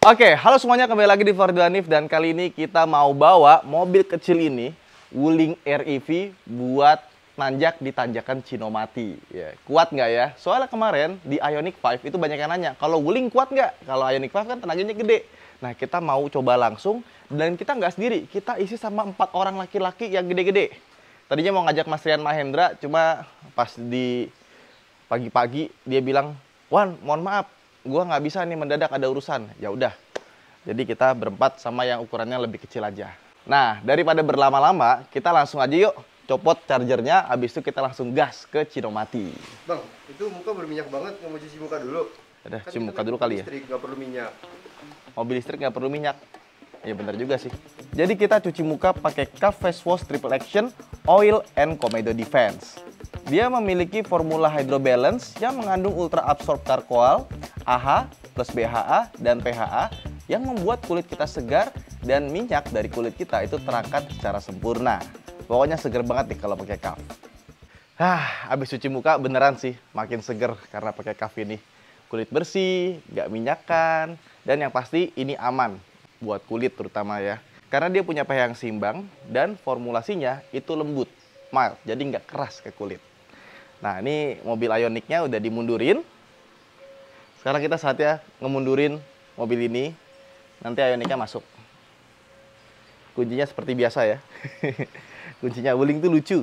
Oke, halo semuanya, kembali lagi di Formula Hanif dan kali ini kita mau bawa mobil kecil ini, Wuling REV, buat nanjak di tanjakan Cinomati. Ya, kuat nggak ya? Soalnya kemarin di Ioniq 5 itu banyak yang nanya, kalau Wuling kuat nggak? Kalau Ioniq 5 kan tenaganya gede. Nah, kita mau coba langsung dan kita nggak sendiri, kita isi sama 4 orang laki-laki yang gede-gede. Tadinya mau ngajak Mas Rian Mahendra, cuma pas di pagi-pagi dia bilang, "Wan, mohon maaf, gua nggak bisa nih, mendadak ada urusan." Ya udah. Jadi kita berempat sama yang ukurannya lebih kecil aja. Nah, daripada berlama-lama, kita langsung aja yuk copot chargernya, habis itu kita langsung gas ke Cinomati. Bang, itu muka berminyak banget, nggak mau cuci muka dulu? Udah, Kan cuci muka dulu kali ya. listrik, nggak perlu minyak. Mobil listrik nggak perlu minyak. Ya bener juga sih. Jadi kita cuci muka pakai CAF Face Wash Triple Action Oil and Komedo Defense. Dia memiliki formula Hydro Balance yang mengandung Ultra Absorb Charcoal, AHA plus BHA dan PHA yang membuat kulit kita segar dan minyak dari kulit kita itu terangkat secara sempurna. Pokoknya seger banget nih kalau pakai CAF. Abis cuci muka beneran sih makin seger karena pakai CAF ini. Kulit bersih, nggak minyakan, dan yang pasti ini aman buat kulit terutama ya. Karena dia punya pH yang seimbang dan formulasinya itu lembut, mild, jadi nggak keras ke kulit. Nah, ini mobil Ioniq-nya udah dimundurin. Sekarang kita saatnya ngemundurin mobil ini. Nanti Ioniq-nya masuk. Kuncinya seperti biasa ya. Kuncinya Wuling tuh lucu.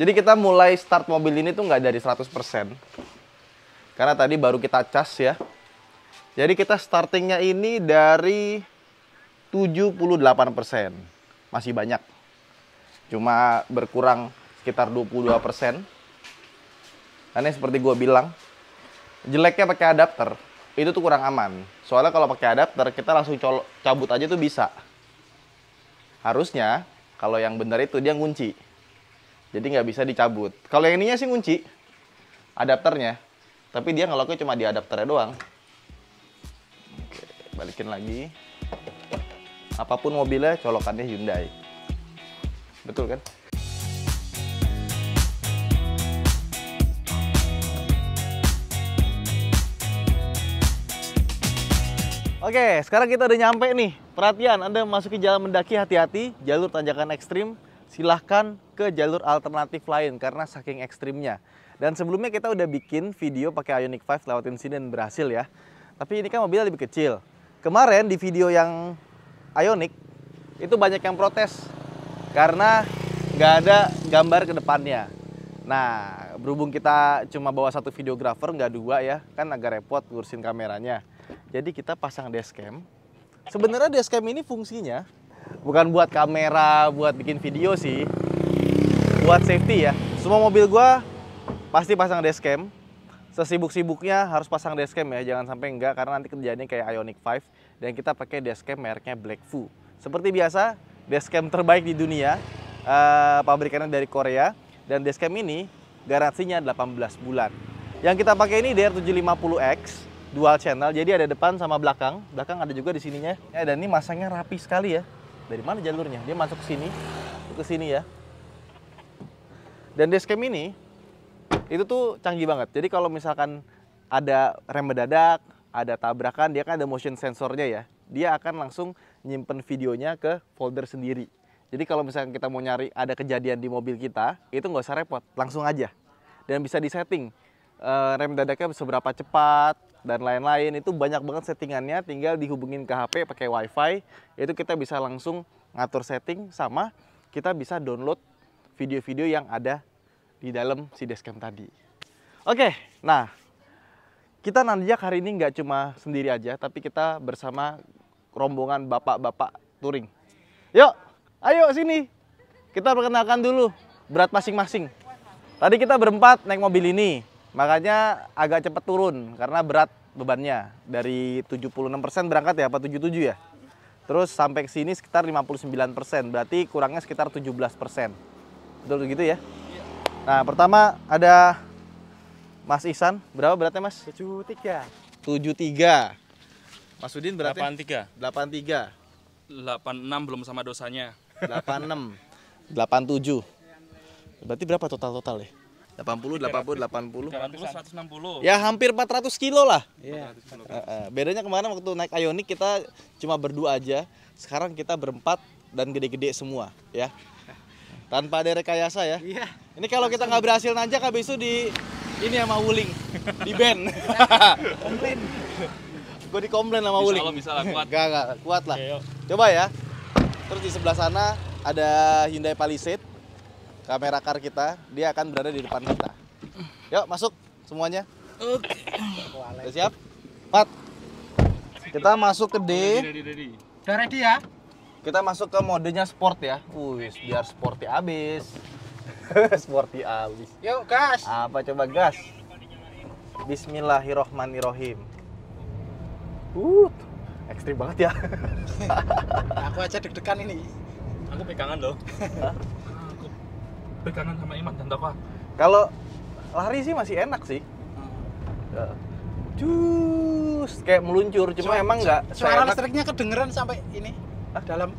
Jadi kita mulai start mobil ini tuh nggak dari 100%. Karena tadi baru kita cas ya. Jadi kita startingnya ini dari 78%. Masih banyak. Cuma berkurang sekitar 22%. Karena seperti gue bilang, jeleknya pakai adapter itu tuh kurang aman. Soalnya kalau pakai adapter kita langsung cabut aja tuh bisa. Harusnya kalau yang benar itu dia ngunci, jadi nggak bisa dicabut. Kalau yang ininya sih ngunci adapternya, tapi dia ngeloknya cuma di adapternya doang. Oke, balikin lagi. Apapun mobilnya colokannya Hyundai, betul kan? Oke, sekarang kita udah nyampe nih. Perhatian, Anda memasuki jalan mendaki, hati-hati. Jalur tanjakan ekstrim, silahkan ke jalur alternatif lain karena saking ekstrimnya. Dan sebelumnya kita udah bikin video pakai Ioniq 5 lewatin sini dan berhasil ya. Tapi ini kan mobilnya lebih kecil. Kemarin di video yang Ioniq, itu banyak yang protes karena nggak ada gambar ke depannya. Nah, berhubung kita cuma bawa satu videographer, nggak dua ya, kan agak repot ngurusin kameranya. Jadi kita pasang dashcam. Sebenarnya dashcam ini fungsinya bukan buat kamera, buat bikin video sih. Buat safety ya. Semua mobil gua pasti pasang dashcam. Sesibuk-sibuknya harus pasang dashcam ya, jangan sampai enggak karena nanti kejadiannya kayak Ioniq 5 dan kita pakai dashcam mereknya Blackfu. Seperti biasa, dashcam terbaik di dunia, pabrikannya dari Korea dan dashcam ini garansinya 18 bulan. Yang kita pakai ini DR750X dual channel, jadi ada depan sama belakang. Belakang ada juga di sininya. Ya, dan ini masangnya rapi sekali ya. Dari mana jalurnya? Dia masuk ke sini ya. Dan dashcam ini itu tuh canggih banget. Jadi kalau misalkan ada rem mendadak, ada tabrakan, dia kan ada motion sensornya ya. Dia akan langsung nyimpen videonya ke folder sendiri. Jadi kalau misalkan kita mau nyari ada kejadian di mobil kita, itu nggak usah repot, langsung aja. Dan bisa disetting rem dadaknya seberapa cepat dan lain-lain. Itu banyak banget settingannya, tinggal dihubungin ke HP pakai WiFi. Itu kita bisa langsung ngatur setting, sama kita bisa download video-video yang ada di dalam si dashcam tadi. Oke, nah kita nanjak hari ini nggak cuma sendiri aja, tapi kita bersama rombongan bapak-bapak touring. Yuk, ayo sini. Kita perkenalkan dulu berat masing-masing. Tadi kita berempat naik mobil ini, makanya agak cepat turun karena berat bebannya. Dari 76% berangkat ya, apa 77 ya? Terus sampai ke sini sekitar 59%, berarti kurangnya sekitar 17%. Betul gitu ya? Nah, pertama ada Mas Ihsan, berapa beratnya Mas? 73. 73. Mas Udin beratnya? 83. 83. 86 belum sama dosanya. 86. 87. Berarti berapa total ya? 80, 80. 300, 160. Ya hampir 400 kilo lah. Iya. Bedanya kemarin waktu naik Ioniq kita cuma berdua aja. Sekarang kita berempat dan gede-gede semua ya. Tanpa ada rekayasa ya. Iya. Ini kalau kita nggak berhasil nanjak habis itu ini sama Wuling di band. Komplain. Gue dikomplain sama Wuling. Bisa lah, kuat. Gak, kuat lah. Oke, yuk. Coba ya. Terus di sebelah sana ada Hyundai Palisade. Kamera car kita, dia akan berada di depan kita. Yuk, masuk semuanya. Oke. Udah siap? 4. Kita masuk ke D. Ready. Udah ready ya? Kita masuk ke modenya sport ya. Wih, biar sporty abis. Sporty abis. Yuk, gas. Apa coba gas? Bismillahirrohmanirrohim. Ekstrim banget ya. Aku aja deg-degan ini. Aku pegangan loh. Aku pegangan sama Iman dan Tova. Kalau lari sih masih enak sih. Ya. Cus, kayak meluncur, cuma emang nggak Suara seenak. listriknya kedengeran sampai ini. Dalam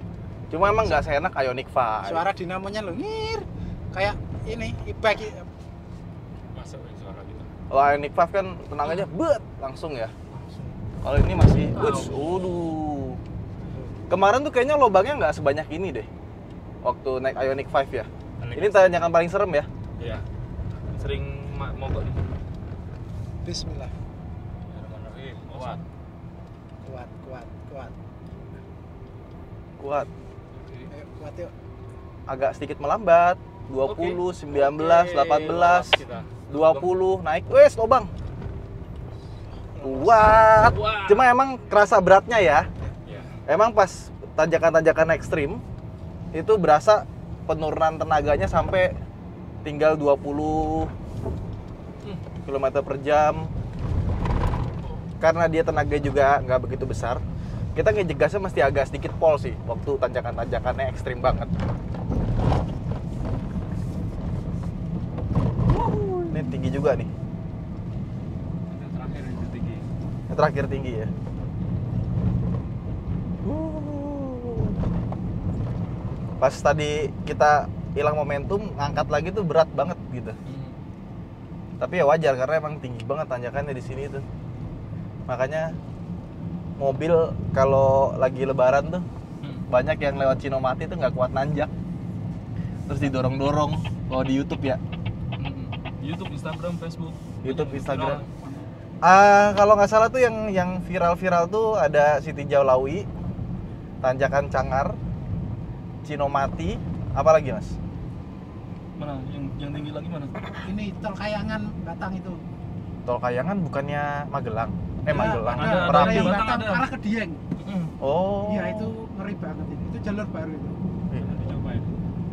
Cuma emang nggak seenak Ioniq 5. suara dinamonya lo ngir. Kayak ini e-bike. Masuk suara gitu. Kalau Ioniq 5 kan tenang aja, bet langsung ya. Kalau ini masih, waduh. Kemarin tuh kayaknya lubangnya nggak sebanyak ini deh. Waktu naik Ioniq 5 ya. Ini tanjakan paling serem ya. Iya. Sering mogok di sini. Bismillah. Kuat. Kuat. Kuat. Ayo, kuat yuk. Agak sedikit melambat. 20, 19, 18, Kita. 20, naik. Wes, lubang. Kuat. Cuma emang kerasa beratnya ya. Iya. Emang pas tanjakan-tanjakan ekstrim itu berasa penurunan tenaganya sampai tinggal 20 km per jam. Karena dia tenaga juga nggak begitu besar, kita ngejegasnya mesti agak sedikit pol sih waktu tanjakan-tanjakannya ekstrim banget. Ini tinggi juga nih. Itu terakhir itu tinggi. Yang terakhir tinggi ya. Pas tadi kita hilang momentum, ngangkat lagi tuh berat banget gitu. Tapi ya wajar karena emang tinggi banget tanjakannya di sini tuh. Makanya mobil kalau lagi lebaran tuh banyak yang lewat Cinomati tuh nggak kuat nanjak. Terus didorong-dorong kalau di YouTube ya. YouTube, Instagram, Facebook. YouTube, Instagram. Kalau nggak salah tuh yang viral-viral tuh ada Siti Jaulawi, tanjakan Cangar, Cinomati, apa lagi mas? Mana? Yang tinggi lagi mana? Ini tol Kayangan Batang itu. Tol Kayangan bukannya Magelang? Magelang, ada Merapi. yang Batang Batang ada. arah ke Dieng. Oh. Iya, itu ngeri banget ini. Itu jalur baru itu. Dicoba ya.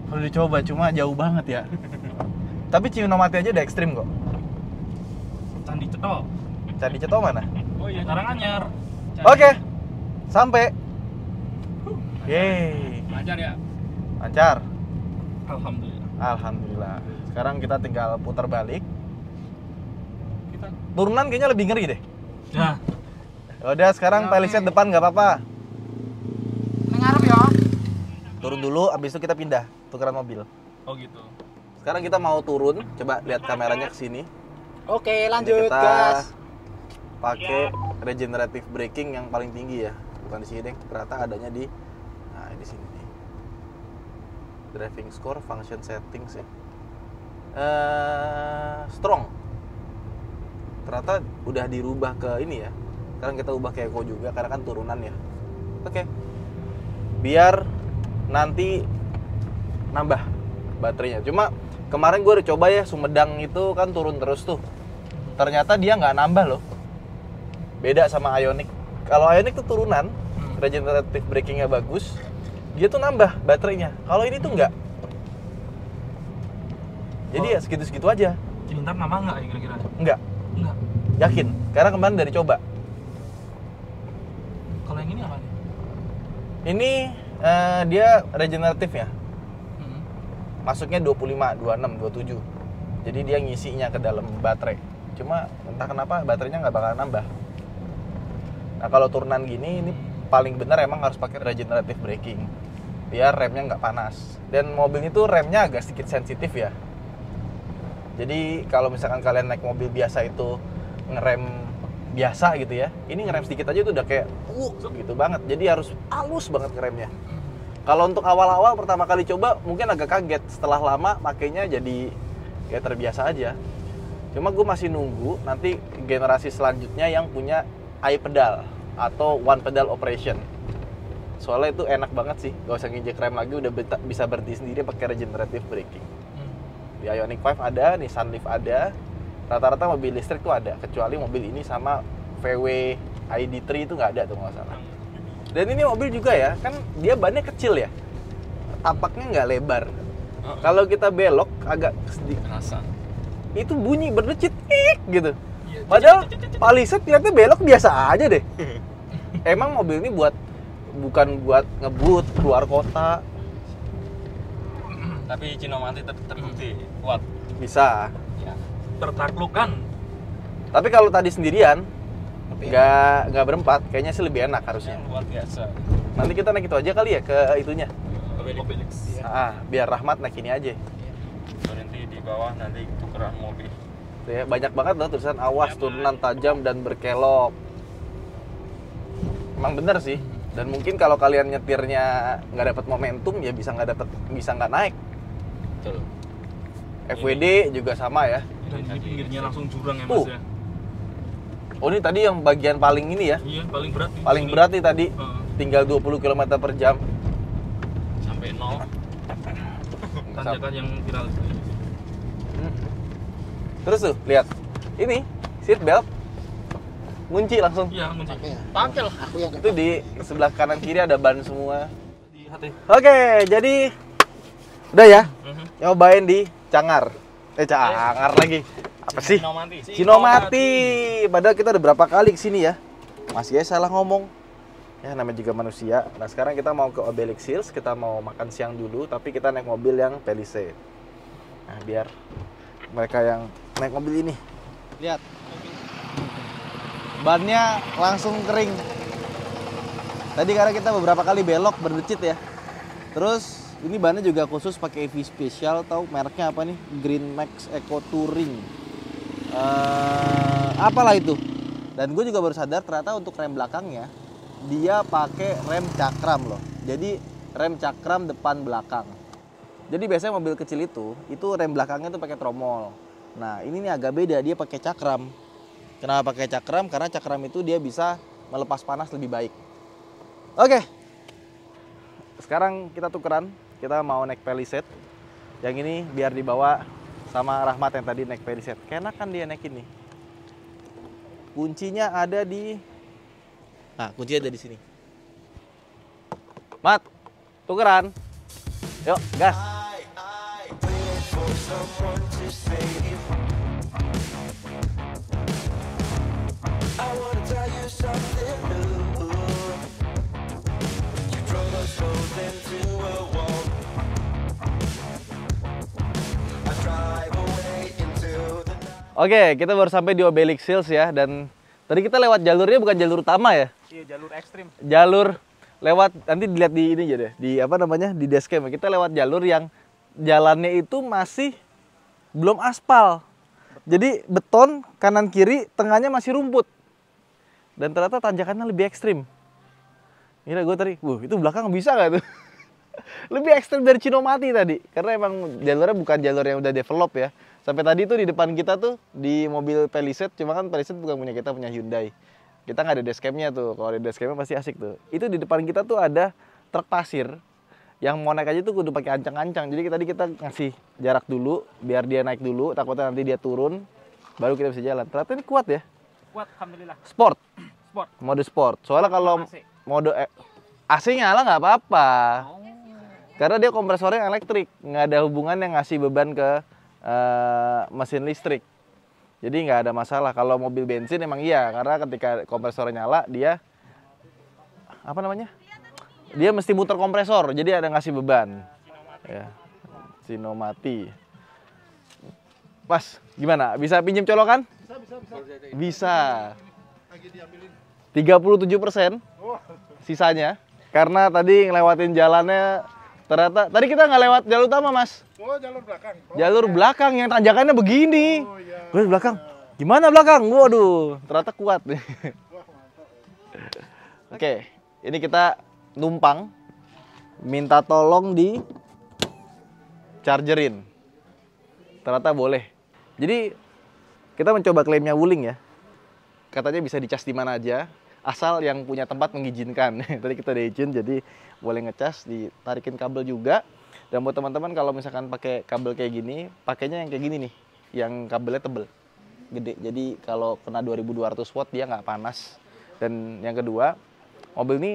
Perlu dicoba, cuma jauh banget ya. Tapi Cinomati aja udah ekstrim kok. Candi Cetok. Candi Ceto mana? Oh iya, Karanganyar. Oke, sampai. Yeay, Lancar ya. lancar. Alhamdulillah. Alhamdulillah. Sekarang kita tinggal putar balik. Kita. Turunan kayaknya lebih ngeri deh. Ya. Udah sekarang Palisade depan nggak apa-apa. Neng ngarep ya. Turun dulu, abis itu kita pindah tukeran mobil. Oh gitu. Sekarang kita mau turun, coba lihat kameranya ke sini. Oke, Ini lanjut kita gas. pakai regenerative braking yang paling tinggi ya, bukan di sini deh. Ternyata adanya di, nah di sini nih. Driving score, function settings ya. Strong. Ternyata udah dirubah ke ini ya. Sekarang kita ubah ke eco juga karena kan turunan ya. Oke. Biar nanti nambah baterainya. Cuma kemarin gue udah coba ya, Sumedang itu kan turun terus tuh. Ternyata dia nggak nambah loh. Beda sama Ioniq. Kalau Ioniq tuh turunan, regenerative brakingnya bagus, dia tuh nambah baterainya. Kalau ini tuh nggak. Jadi ya segitu-segitu aja. Ini ntar nama nggak ya kira-kira? Nggak, Enggak. yakin. Karena kemarin dari coba. Kalau yang ini apa nih? Ini dia regeneratif ya. Masuknya 25, 26, 27. Jadi dia ngisinya ke dalam baterai. Cuma entah kenapa baterainya nggak bakal nambah. Nah kalau turunan gini, ini paling benar emang harus pakai regenerative braking. Biar remnya nggak panas. Dan mobil itu remnya agak sedikit sensitif ya. Jadi kalau misalkan kalian naik mobil biasa itu ngerem biasa gitu ya, ini ngerem sedikit aja itu udah kayak gitu banget. Jadi harus halus banget ngeremnya. Kalau untuk awal-awal pertama kali coba mungkin agak kaget, setelah lama makainya jadi kayak terbiasa aja. Cuma gue masih nunggu nanti generasi selanjutnya yang punya iPedal atau one pedal operation. Soalnya itu enak banget sih, gak usah nginjek rem lagi, udah bisa berhenti sendiri pakai regenerative braking. Di Ioniq 5 ada, Nissan Leaf ada, rata-rata mobil listrik tuh ada, kecuali mobil ini sama VW ID3 itu nggak ada tuh nggak salah. Dan ini mobil juga ya, kan dia bannya kecil ya, tampaknya nggak lebar. Kalau kita belok agak sedikit, Rasa. itu bunyi berdecit gitu. Padahal Palisade ternyata belok biasa aja deh. Emang mobil ini bukan buat ngebut keluar kota. Tapi Cinomati terbukti kuat. Bisa. Ya. Tertaklukkan. Tapi kalau tadi sendirian, nggak berempat, kayaknya sih lebih enak harusnya. Luar biasa. Nanti kita naik itu aja kali ya ke itunya. Obelix. Biar Rahmat naik ini aja. Berhenti di bawah nanti tukeran mobil. Tuh ya, banyak banget loh tulisan awas turunan tajam dan berkelok. Emang bener sih. Dan mungkin kalau kalian nyetirnya nggak dapat momentum ya bisa nggak naik. Betul. FWD juga sama ya. Dan ini pinggirnya langsung jurang ya Mas ya. Oh ini tadi yang bagian paling ini ya. Iya, paling berat. Paling berat nih tadi. Tinggal 20 km per jam. Sampai 0. Tanjakan yang viral. Terus tuh, lihat. Ini seat belt. Ngunci langsung. Iya, kunci. Pakai lah, aku yang Itu di sebelah kanan kiri ada ban semua. Di hati. Oke, jadi udah ya. Nyobain di Cangar. Cangar lagi. Apa sih? Cinomati. Padahal kita udah berapa kali kesini ya. Masih aja salah ngomong. Ya namanya juga manusia. Nah sekarang kita mau ke Obelix Hills. Kita mau makan siang dulu. Tapi kita naik mobil yang Palisade. Nah biar mereka yang naik mobil ini. Lihat. Bannya langsung kering. Tadi karena kita beberapa kali belok berdecit ya. Terus ini bannya juga khusus pakai EV Special, tahu mereknya apa nih? Green Max Eco Touring. Apalah itu. Dan gue juga baru sadar ternyata untuk rem belakangnya dia pakai rem cakram loh. Jadi rem cakram depan belakang. Jadi biasanya mobil kecil itu rem belakangnya tuh pakai tromol. Nah ini nih agak beda, dia pakai cakram. Kenapa pakai cakram? Karena cakram itu dia bisa melepas panas lebih baik. Oke. Sekarang kita tukeran. Kita mau naik Palisade. Yang ini biar dibawa sama Rahmat yang tadi naik Palisade. Keenakan dia naik ini. Kuncinya ada di... Nah, kuncinya ada di sini. Mat, tukeran. Yuk, gas. Oke, kita baru sampai di Obelix Hills ya. Dan tadi kita lewat jalurnya bukan jalur utama ya. Iya, jalur ekstrim. Jalur lewat, nanti dilihat di ini aja deh. Di apa namanya, di dashcam. Kita lewat jalur yang jalannya itu masih belum aspal. Jadi beton, kanan kiri, tengahnya masih rumput. Dan ternyata tanjakannya lebih ekstrim. Gila gue tadi, itu belakang bisa nggak tuh? Lebih ekstrim dari Cinomati tadi. Karena emang jalurnya bukan jalur yang udah develop ya. Sampai tadi tuh di depan kita tuh, di mobil Palisade, cuma kan Palisade bukan punya kita, punya Hyundai. Kita nggak ada dashcamnya tuh, kalau ada dashcamnya pasti asik tuh. Itu di depan kita tuh ada truk pasir, yang mau naik aja tuh kudu pakai ancang-ancang. Jadi tadi kita ngasih jarak dulu, biar dia naik dulu, takutnya nanti dia turun, baru kita bisa jalan. Ternyata ini kuat ya. Kuat, alhamdulillah. Sport. Sport. Mode sport. Soalnya kalau AC. mode AC nyala nggak apa-apa. Karena dia kompresornya elektrik, nggak ada hubungan yang ngasih beban ke mesin listrik. Jadi nggak ada masalah. Kalau mobil bensin emang iya, karena ketika kompresornya nyala dia apa namanya? Dia mesti muter kompresor, jadi ada ngasih beban. Ya, Cinomati. Mas, gimana? Bisa pinjem colokan? Bisa. 37% sisanya. Karena tadi ngelewatin jalannya Ternyata tadi kita nggak lewat jalur utama, Mas. Oh, jalur belakang. Oh, Jalur iya. belakang yang tanjakannya begini. Oh, iya. Gue di belakang. Gimana belakang? Waduh, ternyata kuat nih. Wah, mantap. Oke, ini kita numpang minta tolong di chargerin. Ternyata boleh. Jadi kita mencoba klaimnya Wuling ya. Katanya bisa dicas di mana aja, asal yang punya tempat mengizinkan. Tadi kita udah izin, jadi boleh ngecas, ditarikin kabel juga. Dan buat teman-teman kalau misalkan pakai kabel kayak gini, pakainya yang kayak gini nih, yang kabelnya tebel, gede. Jadi kalau kena 2200 watt dia nggak panas. Dan yang kedua, mobil ini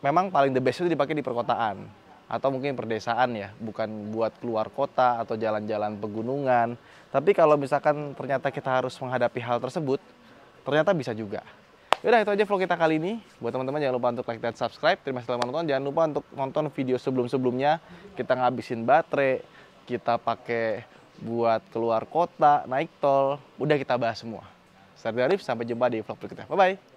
memang paling the best itu dipakai di perkotaan atau mungkin perdesaan ya, bukan buat keluar kota atau jalan-jalan pegunungan. Tapi kalau misalkan ternyata kita harus menghadapi hal tersebut, ternyata bisa juga. Yaudah, itu aja vlog kita kali ini. Buat teman-teman jangan lupa untuk like dan subscribe. Terima kasih telah menonton. Jangan lupa untuk nonton video sebelum-sebelumnya. Kita ngabisin baterai, kita pakai buat keluar kota, naik tol. Udah kita bahas semua. Saya Arif, sampai jumpa di vlog berikutnya. Bye-bye.